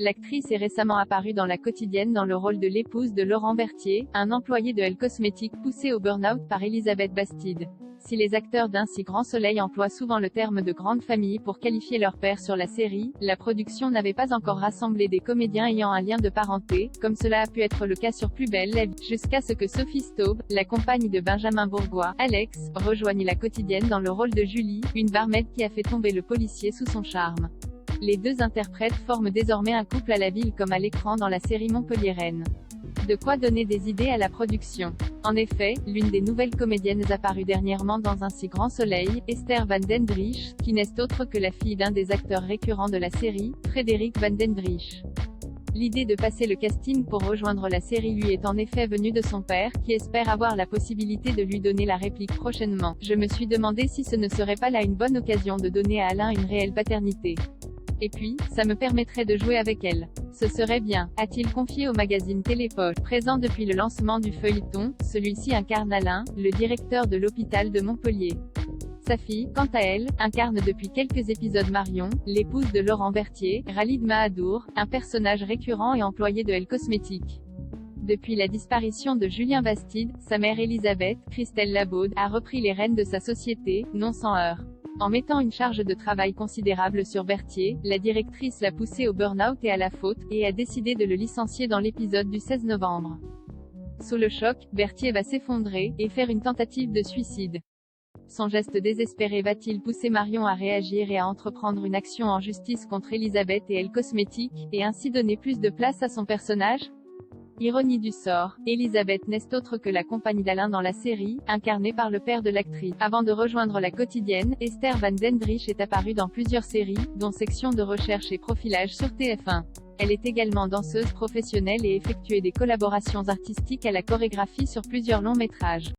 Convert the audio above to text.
L'actrice est récemment apparue dans La Quotidienne dans le rôle de l'épouse de Laurent Berthier, un employé de Elle Cosmétique poussé au burn-out par Elisabeth Bastide. Si les acteurs d'un si grand soleil emploient souvent le terme de grande famille pour qualifier leur père sur la série, la production n'avait pas encore rassemblé des comédiens ayant un lien de parenté, comme cela a pu être le cas sur Plus belle la vie, jusqu'à ce que Sophie Staub, la compagne de Benjamin Bourgois, Alex, rejoigne La Quotidienne dans le rôle de Julie, une barmaid qui a fait tomber le policier sous son charme. Les deux interprètes forment désormais un couple à la ville comme à l'écran dans la série montpelliéraine. De quoi donner des idées à la production. En effet, l'une des nouvelles comédiennes apparues dernièrement dans Un si grand soleil, Esther Van den Driesch, qui n'est autre que la fille d'un des acteurs récurrents de la série, Frédéric Van den Driesch. L'idée de passer le casting pour rejoindre la série lui est en effet venue de son père, qui espère avoir la possibilité de lui donner la réplique prochainement. Je me suis demandé si ce ne serait pas là une bonne occasion de donner à Alain une réelle paternité. Et puis, ça me permettrait de jouer avec elle. Ce serait bien, a-t-il confié au magazine Télépoche. Présent depuis le lancement du feuilleton, celui-ci incarne Alain, le directeur de l'hôpital de Montpellier. Sa fille, quant à elle, incarne depuis quelques épisodes Marion, l'épouse de Laurent Berthier, Khalid Mahadour, un personnage récurrent et employé de Elle Cosmétique. Depuis la disparition de Julien Bastide, sa mère Elisabeth, Christelle Labaude, a repris les rênes de sa société, non sans heurts. En mettant une charge de travail considérable sur Berthier, la directrice l'a poussé au burn-out et à la faute, et a décidé de le licencier dans l'épisode du 16 novembre. Sous le choc, Berthier va s'effondrer, et faire une tentative de suicide. Son geste désespéré va-t-il pousser Marion à réagir et à entreprendre une action en justice contre Elisabeth et Elle Cosmétique, et ainsi donner plus de place à son personnage? Ironie du sort, Elisabeth n'est autre que la compagne d'Alain dans la série, incarnée par le père de l'actrice. Avant de rejoindre La Quotidienne, Esther Van den Driesch est apparue dans plusieurs séries, dont Section de recherche et profilage sur TF1. Elle est également danseuse professionnelle et effectuait des collaborations artistiques à la chorégraphie sur plusieurs longs métrages.